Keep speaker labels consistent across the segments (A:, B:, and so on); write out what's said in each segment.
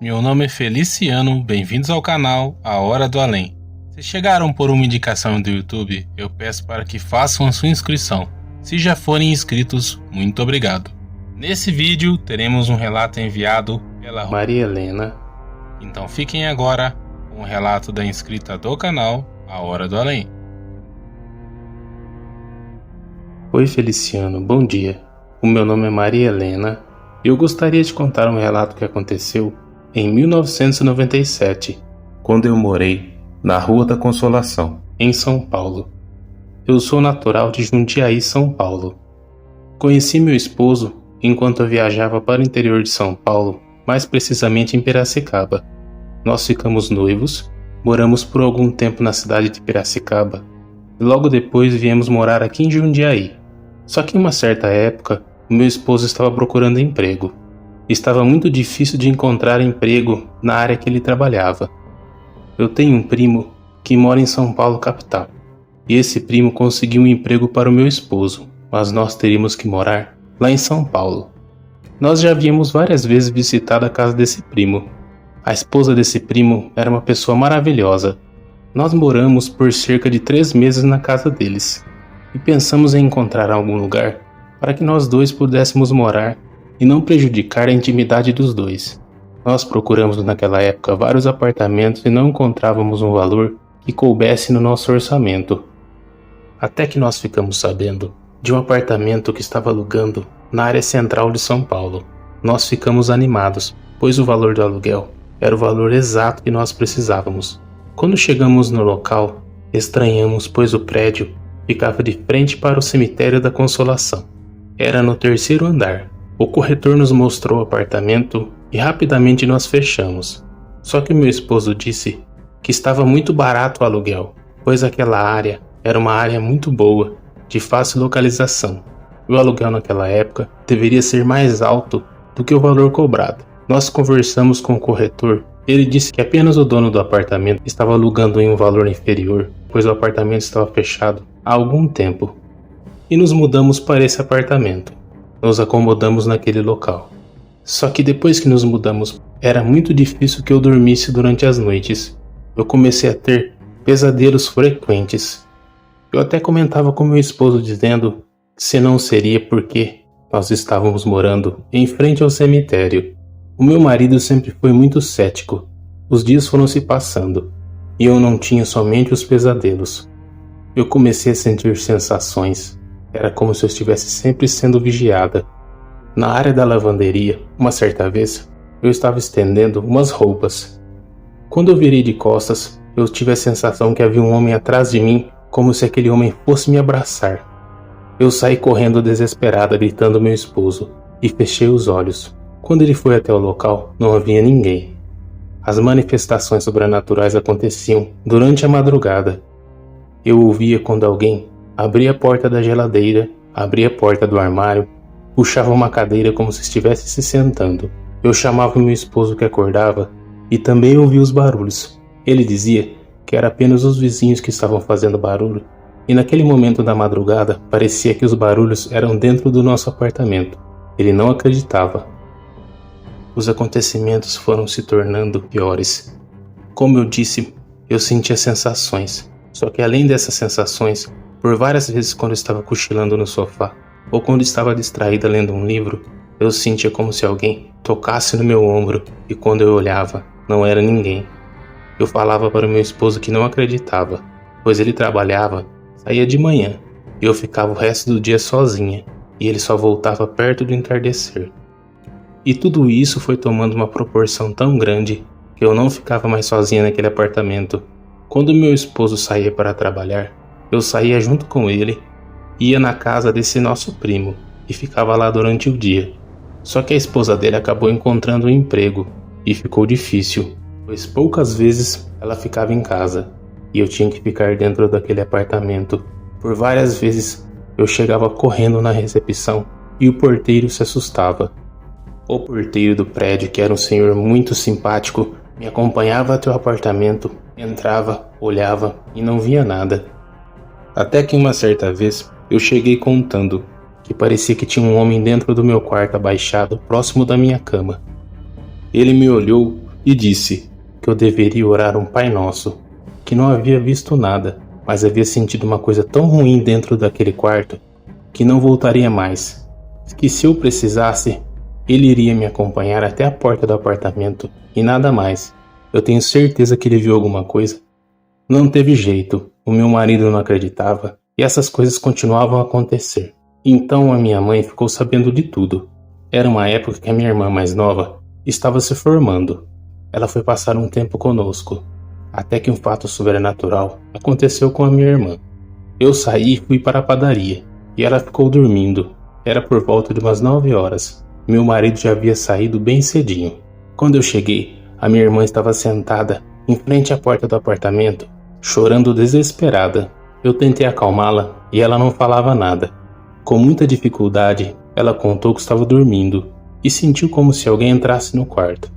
A: Meu nome é Feliciano, bem-vindos ao canal A Hora do Além. Se chegaram por uma indicação do YouTube, eu peço para que façam a sua inscrição. Se já forem inscritos, muito obrigado. Nesse vídeo teremos um relato enviado pela Maria Helena. Então fiquem agora com o relato da inscrita do canal A Hora do Além.
B: Oi Feliciano, bom dia. O meu nome é Maria Helena e eu gostaria de contar um relato que aconteceu em 1997, quando eu morei na Rua da Consolação, em São Paulo. Eu sou natural de Jundiaí, São Paulo. Conheci meu esposo enquanto eu viajava para o interior de São Paulo, mais precisamente em Piracicaba. Nós ficamos noivos, moramos por algum tempo na cidade de Piracicaba e logo depois viemos morar aqui em Jundiaí. Só que em uma certa época, o meu esposo estava procurando emprego. Estava muito difícil de encontrar emprego na área que ele trabalhava. Eu tenho um primo que mora em São Paulo, capital. E esse primo conseguiu um emprego para o meu esposo, mas nós teríamos que morar lá em São Paulo. Nós já havíamos várias vezes visitado a casa desse primo. A esposa desse primo era uma pessoa maravilhosa. Nós moramos por cerca de 3 meses na casa deles e pensamos em encontrar algum lugar para que nós dois pudéssemos morar e não prejudicar a intimidade dos dois. Nós procuramos naquela época vários apartamentos e não encontrávamos um valor que coubesse no nosso orçamento. Até que nós ficamos sabendo de um apartamento que estava alugando na área central de São Paulo. Nós ficamos animados, pois o valor do aluguel era o valor exato que nós precisávamos. Quando chegamos no local, estranhamos, pois o prédio ficava de frente para o cemitério da Consolação. Era no 3º andar. O corretor nos mostrou o apartamento e rapidamente nós fechamos. Só que meu esposo disse que estava muito barato o aluguel, pois aquela área era uma área muito boa, de fácil localização. O aluguel naquela época deveria ser mais alto do que o valor cobrado. Nós conversamos com o corretor. Ele disse que apenas o dono do apartamento estava alugando em um valor inferior, pois o apartamento estava fechado há algum tempo. E nos mudamos para esse apartamento. Nos acomodamos naquele local. Só que depois que nos mudamos, era muito difícil que eu dormisse durante as noites. Eu comecei a ter pesadelos frequentes. Eu até comentava com meu esposo dizendo que se não seria porque nós estávamos morando em frente ao cemitério. O meu marido sempre foi muito cético. Os dias foram se passando e eu não tinha somente os pesadelos. Eu comecei a sentir sensações. Era como se eu estivesse sempre sendo vigiada. Na área da lavanderia, uma certa vez, eu estava estendendo umas roupas. Quando eu virei de costas, eu tive a sensação que havia um homem atrás de mim, como se aquele homem fosse me abraçar. Eu saí correndo desesperada, gritando meu esposo, e fechei os olhos. Quando ele foi até o local, não havia ninguém. As manifestações sobrenaturais aconteciam durante a madrugada. Eu ouvia quando alguém abria a porta da geladeira, abria a porta do armário, puxava uma cadeira como se estivesse se sentando. Eu chamava meu esposo que acordava e também ouvia os barulhos. Ele dizia que era apenas os vizinhos que estavam fazendo barulho e naquele momento da madrugada parecia que os barulhos eram dentro do nosso apartamento. Ele não acreditava. Os acontecimentos foram se tornando piores. Como eu disse, eu sentia sensações. Só que além dessas sensações, por várias vezes quando eu estava cochilando no sofá, ou quando estava distraída lendo um livro, eu sentia como se alguém tocasse no meu ombro e quando eu olhava, não era ninguém. Eu falava para o meu esposo que não acreditava, pois ele trabalhava, saía de manhã, e eu ficava o resto do dia sozinha, e ele só voltava perto do entardecer. E tudo isso foi tomando uma proporção tão grande que eu não ficava mais sozinha naquele apartamento. Quando meu esposo saía para trabalhar, eu saía junto com ele, ia na casa desse nosso primo e ficava lá durante o dia. Só que a esposa dele acabou encontrando um emprego e ficou difícil, pois poucas vezes ela ficava em casa e eu tinha que ficar dentro daquele apartamento. Por várias vezes eu chegava correndo na recepção e o porteiro se assustava. O porteiro do prédio, que era um senhor muito simpático, me acompanhava até o apartamento, entrava, olhava e não via nada. Até que uma certa vez eu cheguei contando que parecia que tinha um homem dentro do meu quarto abaixado, próximo da minha cama. Ele me olhou e disse que eu deveria orar um Pai Nosso, que não havia visto nada, mas havia sentido uma coisa tão ruim dentro daquele quarto que não voltaria mais, que se eu precisasse, ele iria me acompanhar até a porta do apartamento e nada mais. Eu tenho certeza que ele viu alguma coisa. Não teve jeito, o meu marido não acreditava e essas coisas continuavam a acontecer. Então a minha mãe ficou sabendo de tudo. Era uma época que a minha irmã mais nova estava se formando. Ela foi passar um tempo conosco, até que um fato sobrenatural aconteceu com a minha irmã. Eu saí e fui para a padaria, e ela ficou dormindo. Era por volta de umas 9 horas. Meu marido já havia saído bem cedinho. Quando eu cheguei, a minha irmã estava sentada em frente à porta do apartamento, chorando desesperada. Eu tentei acalmá-la e ela não falava nada. Com muita dificuldade, ela contou que estava dormindo e sentiu como se alguém entrasse no quarto.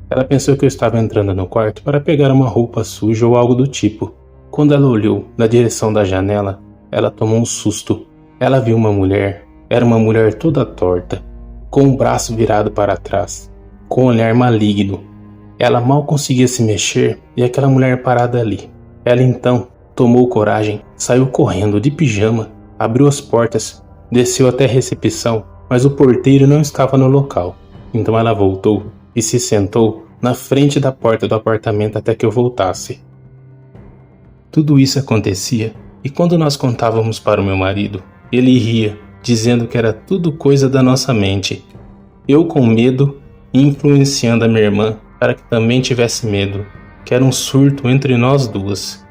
B: Ela pensou que eu estava entrando no quarto para pegar uma roupa suja ou algo do tipo. Quando ela olhou na direção da janela, ela tomou um susto. Ela viu uma mulher. Era uma mulher toda torta, com o braço virado para trás, com um olhar maligno. Ela mal conseguia se mexer e aquela mulher parada ali. Ela então tomou coragem, saiu correndo de pijama, abriu as portas, desceu até a recepção, mas o porteiro não estava no local. Então ela voltou e se sentou na frente da porta do apartamento até que eu voltasse. Tudo isso acontecia e quando nós contávamos para o meu marido, ele ria, dizendo que era tudo coisa da nossa mente. Eu com medo e influenciando a minha irmã para que também tivesse medo, que era um surto entre nós duas.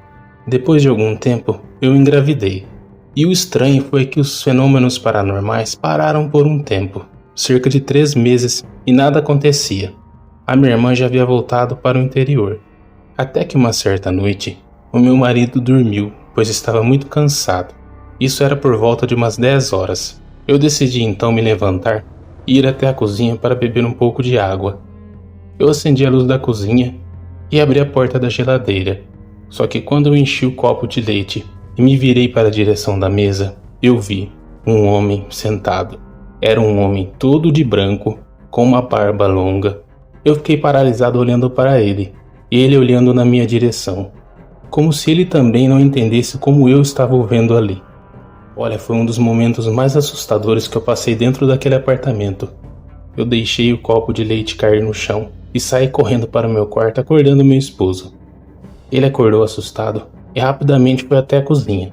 B: Depois de algum tempo, eu engravidei. E o estranho foi que os fenômenos paranormais pararam por um tempo, cerca de 3 meses, e nada acontecia. A minha irmã já havia voltado para o interior. Até que uma certa noite, o meu marido dormiu, pois estava muito cansado. Isso era por volta de umas 10 horas. Eu decidi então me levantar e ir até a cozinha para beber um pouco de água. Eu acendi a luz da cozinha e abri a porta da geladeira. Só que quando eu enchi o copo de leite e me virei para a direção da mesa, eu vi um homem sentado. Era um homem todo de branco, com uma barba longa. Eu fiquei paralisado olhando para ele, e ele olhando na minha direção, como se ele também não entendesse como eu estava o vendo ali. Olha, foi um dos momentos mais assustadores que eu passei dentro daquele apartamento. Eu deixei o copo de leite cair no chão e saí correndo para o meu quarto acordando meu esposo. Ele acordou assustado e rapidamente foi até a cozinha.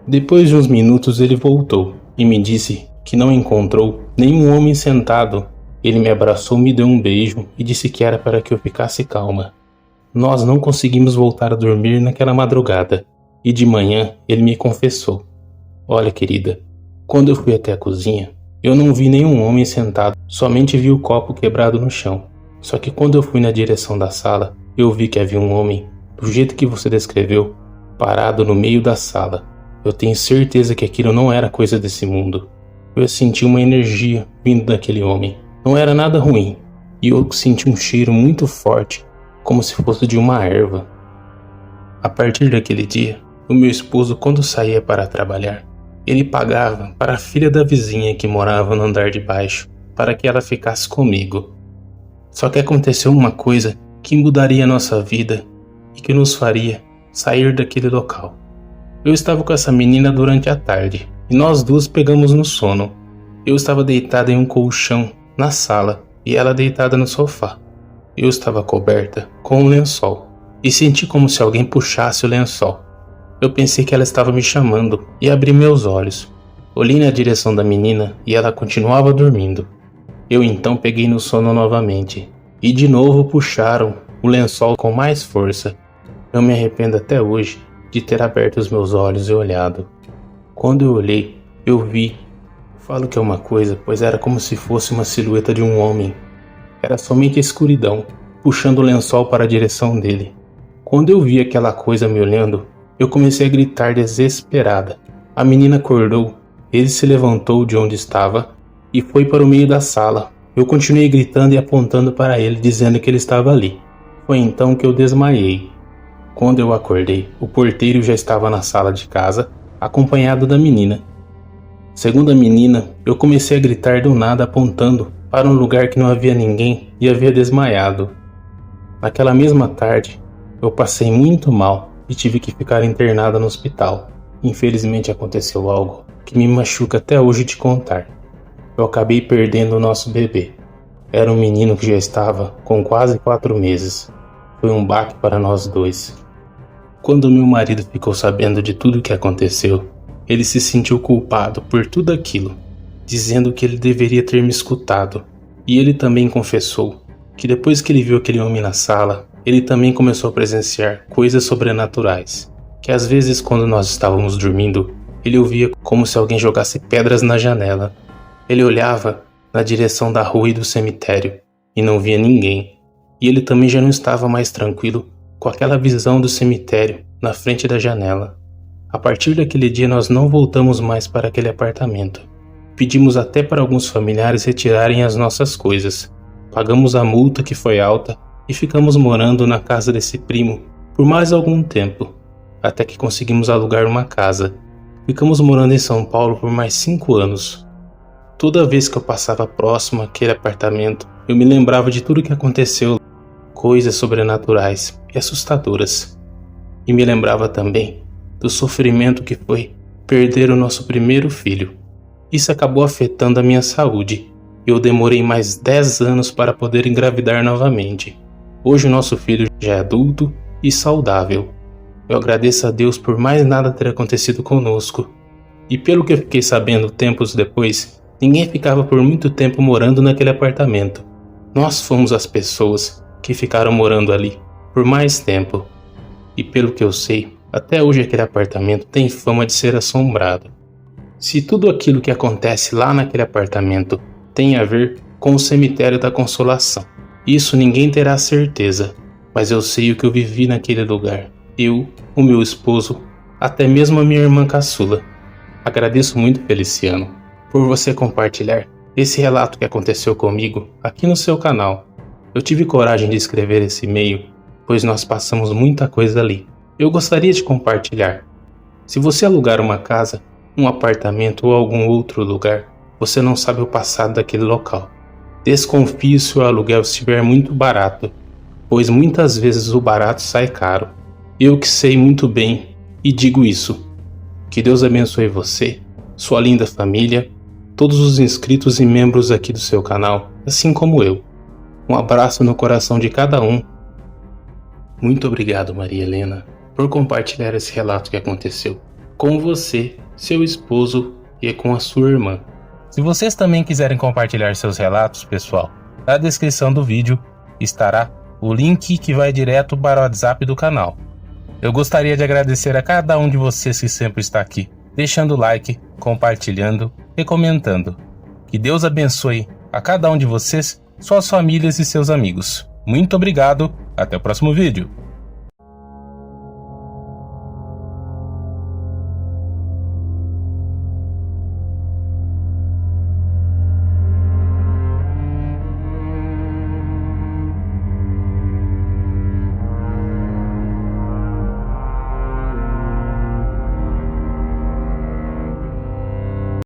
B: Depois de uns minutos ele voltou e me disse que não encontrou nenhum homem sentado. Ele me abraçou, me deu um beijo e disse que era para que eu ficasse calma. Nós não conseguimos voltar a dormir naquela madrugada e de manhã ele me confessou: olha, querida, quando eu fui até a cozinha, eu não vi nenhum homem sentado, somente vi o copo quebrado no chão. Só que quando eu fui na direção da sala, eu vi que havia um homem, do jeito que você descreveu, parado no meio da sala. Eu tenho certeza que aquilo não era coisa desse mundo. Eu senti uma energia vindo daquele homem. Não era nada ruim. E eu senti um cheiro muito forte, como se fosse de uma erva. A partir daquele dia, o meu esposo, quando saía para trabalhar, ele pagava para a filha da vizinha que morava no andar de baixo, para que ela ficasse comigo. Só que aconteceu uma coisa que mudaria a nossa vida e que nos faria sair daquele local. Eu estava com essa menina durante a tarde e nós duas pegamos no sono. Eu estava deitada em um colchão na sala e ela deitada no sofá. Eu estava coberta com um lençol e senti como se alguém puxasse o lençol. Eu pensei que ela estava me chamando e abri meus olhos. Olhei na direção da menina e ela continuava dormindo. Eu então peguei no sono novamente e de novo puxaram o lençol com mais força. Eu me arrependo até hoje de ter aberto os meus olhos e olhado. Quando eu olhei, eu vi. Falo que é uma coisa, pois era como se fosse uma silhueta de um homem. Era somente a escuridão, puxando o lençol para a direção dele. Quando eu vi aquela coisa me olhando, eu comecei a gritar desesperada. A menina acordou, ele se levantou de onde estava e foi para o meio da sala. Eu continuei gritando e apontando para ele, dizendo que ele estava ali. Foi então que eu desmaiei. Quando eu acordei, o porteiro já estava na sala de casa, acompanhado da menina. Segundo a menina, eu comecei a gritar do nada apontando para um lugar que não havia ninguém e havia desmaiado. Naquela mesma tarde, eu passei muito mal e tive que ficar internada no hospital. Infelizmente aconteceu algo que me machuca até hoje de contar. Eu acabei perdendo o nosso bebê. Era um menino que já estava com quase 4 meses. Foi um baque para nós dois. Quando meu marido ficou sabendo de tudo o que aconteceu, ele se sentiu culpado por tudo aquilo, dizendo que ele deveria ter me escutado. E ele também confessou que depois que ele viu aquele homem na sala, ele também começou a presenciar coisas sobrenaturais, que às vezes quando nós estávamos dormindo, ele ouvia como se alguém jogasse pedras na janela. Ele olhava na direção da rua e do cemitério e não via ninguém. E ele também já não estava mais tranquilo com aquela visão do cemitério na frente da janela. A partir daquele dia nós não voltamos mais para aquele apartamento. Pedimos até para alguns familiares retirarem as nossas coisas. Pagamos a multa que foi alta e ficamos morando na casa desse primo por mais algum tempo, até que conseguimos alugar uma casa. Ficamos morando em São Paulo por mais 5 anos. Toda vez que eu passava próximo àquele apartamento, eu me lembrava de tudo o que aconteceu, coisas sobrenaturais e assustadoras. E me lembrava também do sofrimento que foi perder o nosso primeiro filho. Isso acabou afetando a minha saúde. Eu demorei mais 10 anos para poder engravidar novamente. Hoje o nosso filho já é adulto e saudável. Eu agradeço a Deus por mais nada ter acontecido conosco. E pelo que eu fiquei sabendo tempos depois, ninguém ficava por muito tempo morando naquele apartamento. Nós fomos as pessoas que ficaram morando ali por mais tempo. E pelo que eu sei, até hoje aquele apartamento tem fama de ser assombrado. Se tudo aquilo que acontece lá naquele apartamento tem a ver com o cemitério da Consolação, isso ninguém terá certeza, mas eu sei o que eu vivi naquele lugar. Eu, o meu esposo, até mesmo a minha irmã caçula. Agradeço muito, Feliciano, por você compartilhar esse relato que aconteceu comigo aqui no seu canal. Eu tive coragem de escrever esse e-mail, pois nós passamos muita coisa ali. Eu gostaria de compartilhar. Se você alugar uma casa, um apartamento ou algum outro lugar, você não sabe o passado daquele local. Desconfie se o aluguel estiver muito barato, pois muitas vezes o barato sai caro. Eu que sei muito bem e digo isso. Que Deus abençoe você, sua linda família, todos os inscritos e membros aqui do seu canal, assim como eu. Um abraço no coração de cada um. Muito obrigado, Maria Helena, por compartilhar esse relato que aconteceu com você, seu esposo e com a sua irmã.
A: Se vocês também quiserem compartilhar seus relatos, pessoal, na descrição do vídeo estará o link que vai direto para o WhatsApp do canal. Eu gostaria de agradecer a cada um de vocês que sempre está aqui, deixando o like, compartilhando e comentando. Que Deus abençoe a cada um de vocês, suas famílias e seus amigos. Muito obrigado, até o próximo vídeo.